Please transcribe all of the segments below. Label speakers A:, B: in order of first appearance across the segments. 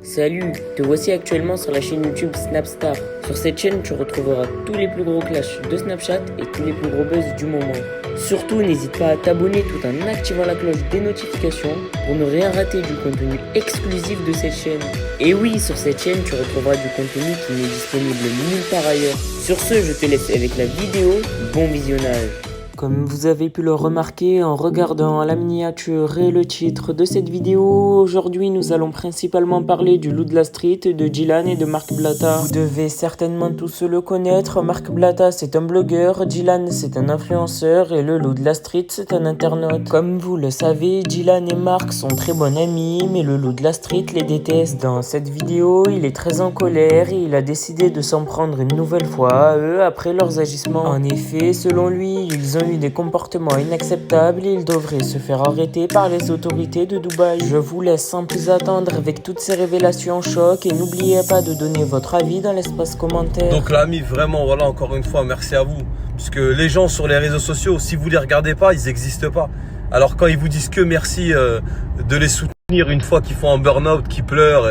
A: Salut, te voici actuellement sur la chaîne YouTube Snapstar. Sur cette chaîne, tu retrouveras tous les plus gros clashs de Snapchat et tous les plus gros buzz du moment. Surtout, n'hésite pas à t'abonner tout en activant la cloche des notifications pour ne rien rater du contenu exclusif de cette chaîne. Et oui, sur cette chaîne, tu retrouveras du contenu qui n'est disponible nulle part ailleurs. Sur ce, je te laisse avec la vidéo. Bon visionnage. Comme vous avez pu le remarquer en regardant la miniature et le titre de cette vidéo, aujourd'hui nous allons principalement parler du loup de la street, de Dylan et de Marc Blatta. Vous devez certainement tous le connaître, Marc Blatta c'est un blogueur, Dylan c'est un influenceur et le loup de la street c'est un internaute. Comme vous le savez, Dylan et Marc sont très bons amis, mais le loup de la street les déteste. Dans cette vidéo, il est très en colère et il a décidé de s'en prendre une nouvelle fois à eux après leurs agissements. En effet, selon lui, ils ont eu des comportements inacceptables et ils devraient se faire arrêter par les autorités de Dubaï. Je vous laisse sans plus attendre avec toutes ces révélations choc et n'oubliez pas de donner votre avis dans l'espace commentaire.
B: Donc l'ami, vraiment, voilà, encore une fois, merci à vous. Parce que les gens sur les réseaux sociaux, si vous les regardez pas, ils n'existent pas. Alors quand ils vous disent que merci de les soutenir une fois qu'ils font un burn-out, qu'ils pleurent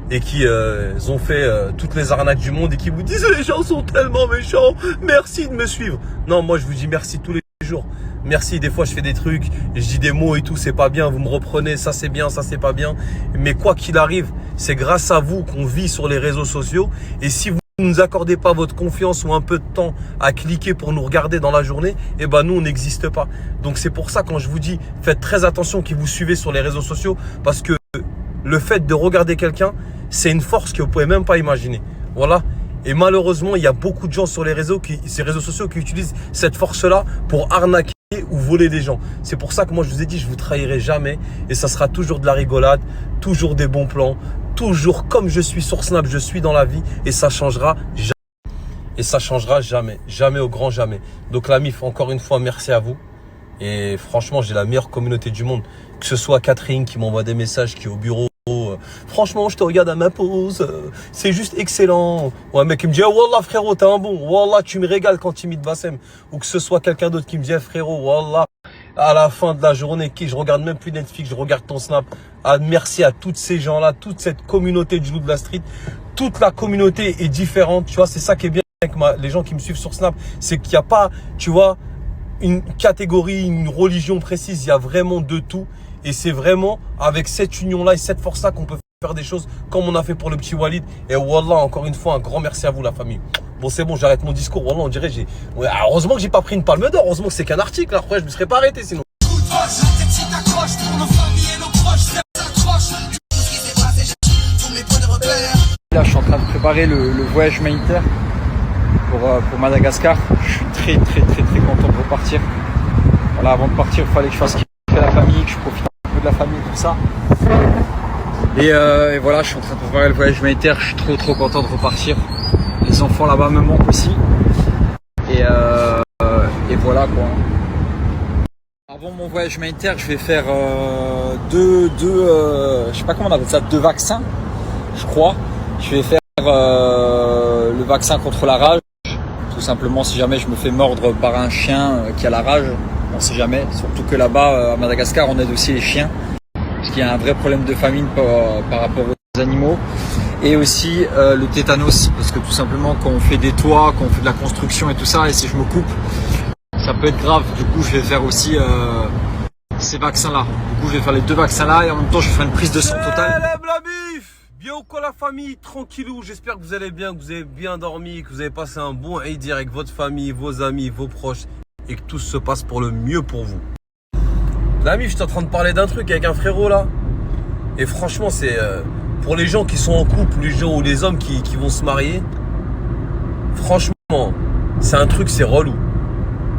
B: et qui ont fait toutes les arnaques du monde et qui vous disent les gens sont tellement méchants, merci de me suivre. Non, moi je vous dis merci tous les jours. Merci, des fois je fais des trucs, je dis des mots et tout, c'est pas bien, vous me reprenez, ça c'est bien, ça c'est pas bien. Mais quoi qu'il arrive, c'est grâce à vous qu'on vit sur les réseaux sociaux. Et si vous ne nous accordez pas votre confiance ou un peu de temps à cliquer pour nous regarder dans la journée, eh ben nous on n'existe pas. Donc c'est pour ça quand je vous dis, faites très attention qui vous suivez sur les réseaux sociaux, parce que le fait de regarder quelqu'un, c'est une force que vous pouvez même pas imaginer. Voilà. Et malheureusement, il y a beaucoup de gens sur ces réseaux sociaux qui utilisent cette force-là pour arnaquer ou voler des gens. C'est pour ça que moi, je vous ai dit, je vous trahirai jamais. Et ça sera toujours de la rigolade, toujours des bons plans, toujours comme je suis sur Snap, je suis dans la vie. Et ça changera jamais. Et ça changera jamais. Jamais au grand jamais. Donc l'ami, encore une fois, merci à vous. Et franchement, j'ai la meilleure communauté du monde. Que ce soit Catherine qui m'envoie des messages, qui est au bureau. Franchement, je te regarde à ma pause. C'est juste excellent. Ou un mec qui me dit oh, Wallah frérot, t'es un bon. Wallah, tu me régales quand tu imites Bassem. Ou que ce soit quelqu'un d'autre qui me dit frérot, Wallah, à la fin de la journée, je regarde même plus Netflix, je regarde ton Snap. Ah, merci à tous ces gens-là, toute cette communauté du loup de la street. Toute la communauté est différente. Tu vois, c'est ça qui est bien avec les gens qui me suivent sur Snap. C'est qu'il n'y a pas, tu vois, une catégorie, une religion précise. Il y a vraiment de tout. Et c'est vraiment avec cette union-là et cette force-là qu'on peut faire des choses comme on a fait pour le petit Walid. Et Wallah, encore une fois, un grand merci à vous, la famille. Bon, c'est bon, j'arrête mon discours. Wallah, on dirait heureusement que j'ai pas pris une palme d'or. Heureusement que c'est qu'un article. Après, je me serais pas arrêté sinon.
C: Là, je suis en train de préparer le voyage humanitaire pour Madagascar. Je suis très content de repartir. Voilà, avant de partir, il fallait que je fasse la famille, que je profite un peu de la famille, tout ça. Et voilà, je suis en train de préparer le voyage humanitaire. Je suis trop content de repartir. Les enfants là-bas me manquent aussi. Et voilà quoi. Avant mon voyage humanitaire, je vais faire je sais pas comment on appelle ça, 2 vaccins, je crois. Je vais faire le vaccin contre la rage. Tout simplement, si jamais je me fais mordre par un chien qui a la rage, on sait jamais. Surtout que là-bas, à Madagascar, on aide aussi les chiens. Parce qu'il y a un vrai problème de famine par rapport aux animaux. Et aussi le tétanos. Parce que tout simplement, quand on fait des toits, quand on fait de la construction et tout ça, et si je me coupe, ça peut être grave. Du coup, je vais faire aussi ces vaccins-là. Du coup, je vais faire les 2 vaccins-là et en même temps, je vais faire une prise de sang totale.
B: La bif, bien ou quoi la famille, tranquillou. J'espère que vous allez bien, que vous avez bien dormi, que vous avez passé un bon Eid avec votre famille, vos amis, vos proches. Et que tout se passe pour le mieux pour vous. L'ami, je suis en train de parler d'un truc avec un frérot là. Et franchement, c'est pour les gens qui sont en couple, les gens ou les hommes qui vont se marier. Franchement, c'est un truc, c'est relou.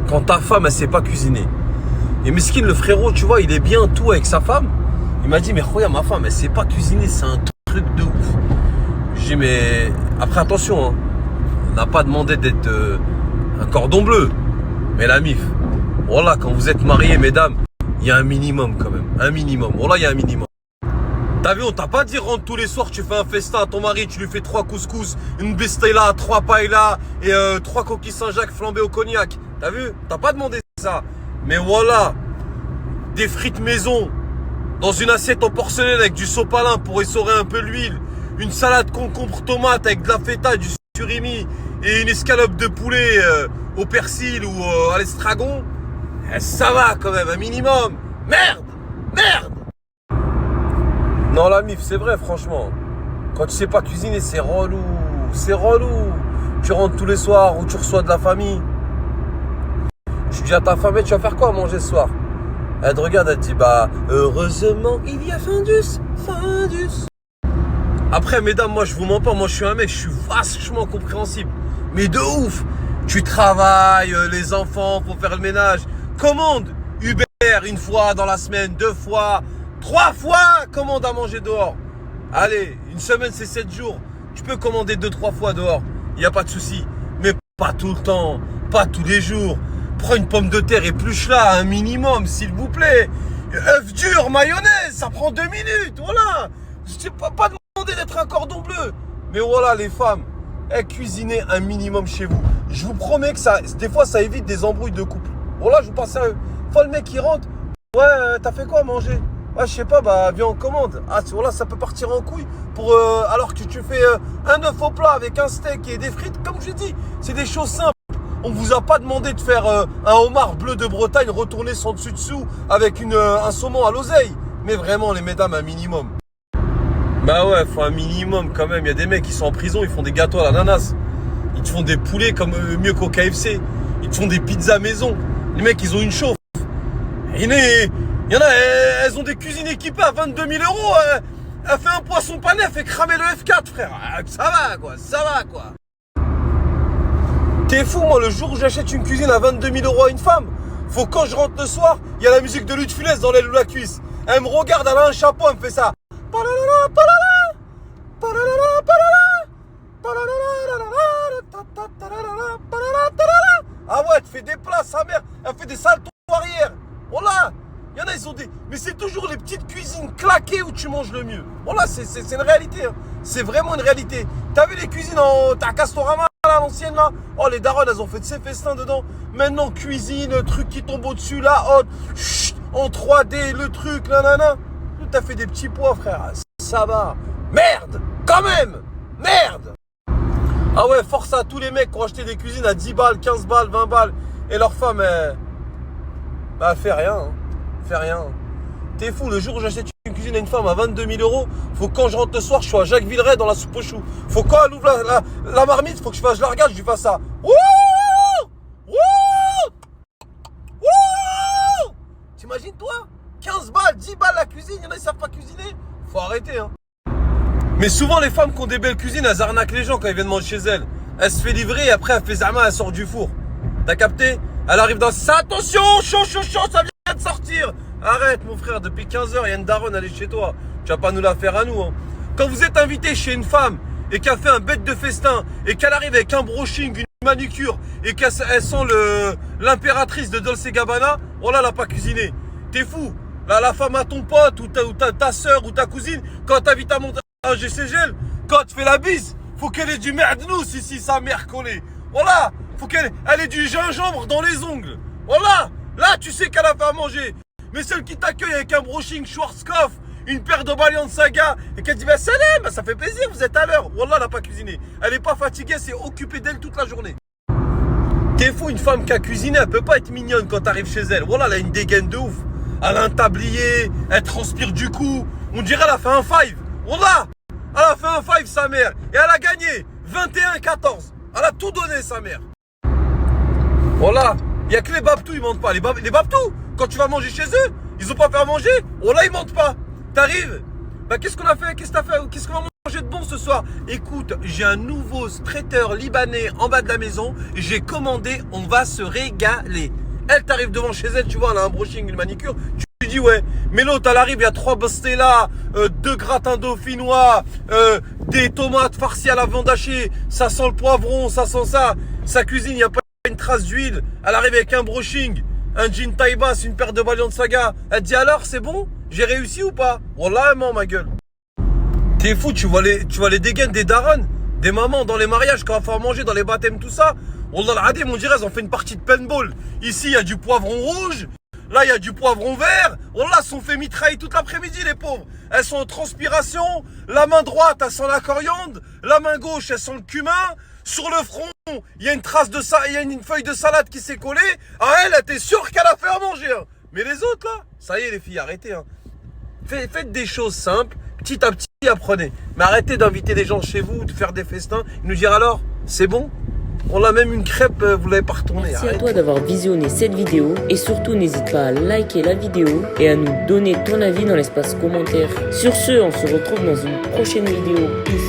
B: Quand ta femme, elle sait pas cuisiner. Et mesquine, le frérot, tu vois, il est bien tout avec sa femme. Il m'a dit, mais regarde, ma femme, elle sait pas cuisiner, c'est un truc de ouf. J'ai dit, mais après, attention, hein. On n'a pas demandé d'être un cordon bleu. Mais la mif, voilà, quand vous êtes mariés, mesdames, il y a un minimum quand même. Un minimum. Voilà, il y a un minimum. T'as vu, on t'a pas dit rentre tous les soirs, tu fais un festin à ton mari, tu lui fais 3 couscous, une bistella, 3 paella et 3 coquilles Saint-Jacques flambées au cognac. T'as vu? T'as pas demandé ça. Mais voilà, des frites maison, dans une assiette en porcelaine avec du sopalin pour essorer un peu l'huile, une salade concombre tomate avec de la feta, du surimi et une escalope de poulet au persil ou à l'estragon, ça va quand même, un minimum. Merde! Merde! Non, la mif, c'est vrai, franchement. Quand tu sais pas cuisiner, c'est relou. C'est relou. Tu rentres tous les soirs ou tu reçois de la famille. Tu dis à ta femme, tu vas faire quoi à manger ce soir? Elle te regarde, elle te dit, bah, heureusement, il y a Findus. Findus. Après, mesdames, moi, je vous mens pas. Moi, je suis un mec, je suis vachement compréhensible. Mais de ouf. Tu travailles, les enfants, faut faire le ménage. Commande Uber une fois dans la semaine, 2 fois, 3 fois, commande à manger dehors. Allez, une semaine, c'est 7 jours. Tu peux commander 2-3 fois dehors. Il n'y a pas de souci. Mais pas tout le temps, pas tous les jours. Prends une pomme de terre, épluche-la un minimum, s'il vous plaît. Œuf dur, mayonnaise, ça prend 2 minutes, voilà. Je t'ai pas demandé d'être un cordon bleu. Mais voilà, les femmes, cuisinez un minimum chez vous. Je vous promets que ça, des fois, ça évite des embrouilles de couple. Voilà, je vous parle sérieux. Fois le mec qui rentre, ouais, t'as fait quoi à manger? Ouais, je sais pas, bah viens on commande. Ah, voilà, ça peut partir en couille pour alors que tu fais un œuf au plat avec un steak et des frites, comme je dis, c'est des choses simples. On vous a pas demandé de faire un homard bleu de Bretagne retourné sans dessus-dessous avec un saumon à l'oseille. Mais vraiment, les mesdames, un minimum. Bah ouais, faut un minimum quand même. Il y a des mecs qui sont en prison, ils font des gâteaux à l'ananas. Ils te font des poulets comme mieux qu'au KFC. Ils te font des pizzas maison. Les mecs, ils ont une chauffe. Il y en a, elles ont des cuisines équipées à 22 000 euros. Elle fait un poisson pané, elle fait cramer le F4, frère. Ça va, quoi. Ça va, quoi. T'es fou, moi, le jour où j'achète une cuisine à 22 000 euros à une femme, faut quand je rentre le soir, il y a la musique de Lutte Funès dans l'aile ou la cuisse. Elle me regarde, elle a un chapeau, elle me fait ça. Ah ouais, elle te fait des plats, sa mère. Elle fait des saltos arrière. Voilà. Il y en a, ils ont des... Mais c'est toujours les petites cuisines claquées où tu manges le mieux. Voilà, c'est une réalité. Hein. C'est vraiment une réalité. T'as vu les cuisines T'as Castorama, là, l'ancienne, là? Oh, les darons, elles ont fait de ces festins dedans. Maintenant, cuisine, truc qui tombe au-dessus, là, en 3D, le truc, nanana. T'as fait des petits pois, frère. Ça va. Merde. Quand même. Merde. Ah ouais, force à tous les mecs qui ont acheté des cuisines à 10 balles, 15 balles, 20 balles. Et leur femme, bah, fait rien. Hein. Fait rien. T'es fou, le jour où j'achète une cuisine à une femme à 22 000 euros, faut que quand je rentre le soir, je sois à Jacques Villeray dans la soupe aux choux. Faut quand elle ouvre la marmite, faut que je la regarde, je lui fasse ça. Wouh! Wouh! Wouh! T'imagines toi? 15 balles, 10 balles la cuisine, y'en a qui savent pas cuisiner. Faut arrêter, hein. Mais souvent, les femmes qui ont des belles cuisines, elles arnaquent les gens quand ils viennent manger chez elles. Elle se fait livrer et après, elle fait zama, elle sort du four. T'as capté? Elle arrive dans ça. Attention, chaud, ça vient de sortir. Arrête, mon frère, depuis 15 heures, il y a une daronne, elle est chez toi. Tu vas pas nous la faire à nous, hein. Quand vous êtes invité chez une femme et qu'elle fait un bête de festin et qu'elle arrive avec un brushing, une manucure et qu'elle sent l'impératrice de Dolce Gabbana, oh là, elle a pas cuisiné. T'es fou. Là, la femme à ton pote ou ta soeur ou ta cousine, quand t'invites à monter un GCGL, quand tu fais la bise, faut qu'elle ait du merdnous ici, sa mère collée. Voilà, faut qu'elle ait du gingembre dans les ongles. Voilà, là tu sais qu'elle a fait à manger. Mais celle qui t'accueille avec un brushing Schwarzkopf, une paire de Balenciaga et qu'elle dit bah salam, bah, ça fait plaisir, vous êtes à l'heure. Wallah, elle n'a pas cuisiné. Elle est pas fatiguée, c'est occupée d'elle toute la journée. T'es fou, une femme qui a cuisiné, elle peut pas être mignonne quand t'arrives chez elle. Wallah, elle a une dégaine de ouf. Elle a un tablier, elle transpire du cou. On dirait elle a fait un 5. Wallah, elle a fait un 5 sa mère. Et elle a gagné 21-14. Elle a tout donné sa mère. Voilà, il n'y a que les babtous, ils mentent pas. Les babtous, quand tu vas manger chez eux, ils ont pas fait à manger. Voilà, ils mentent pas. T'arrives, bah qu'est-ce qu'on a fait? Qu'est-ce que t'as fait? Qu'est-ce qu'on va manger de bon ce soir? Écoute, j'ai un nouveau traiteur libanais en bas de la maison. J'ai commandé, on va se régaler. Elle t'arrive devant chez elle, tu vois, elle a un brushing, une manicure. Tu dis ouais, mais l'autre elle arrive, il y a 3 bostella, 2 gratins dauphinois, des tomates farcies à la viande hachée, ça sent le poivron, ça sent ça. Sa cuisine, il n'y a pas une trace d'huile. Elle arrive avec un brushing, un jean taille basse, une paire de Balenciaga. Elle te dit alors, c'est bon? J'ai réussi ou pas? Wallah, man, ma gueule. T'es fou, tu vois les dégaines des darons, des mamans dans les mariages, quand on va faire manger, dans les baptêmes, tout ça. Wallah, on dirait elles ont fait une partie de paintball. Ici, il y a du poivron rouge. Là, il y a du poivron vert. On l'a, sont fait mitrailler toute l'après-midi, les pauvres. Elles sont en transpiration. La main droite, elle sent la coriandre. La main gauche, elle sent le cumin. Sur le front, il y a une trace de ça, il y a une feuille de salade qui s'est collée. Ah, elle, t'es sûr qu'elle a fait à manger. Hein. Mais les autres, là, ça y est, les filles, arrêtez. Hein. Faites des choses simples. Petit à petit, apprenez. Mais arrêtez d'inviter des gens chez vous, de faire des festins. Ils nous dire alors, c'est bon? On a même une crêpe, vous l'avez pas retournée.
A: Merci à toi d'avoir visionné cette vidéo et surtout n'hésite pas à liker la vidéo et à nous donner ton avis dans l'espace commentaire. Sur ce, on se retrouve dans une prochaine vidéo. Peace.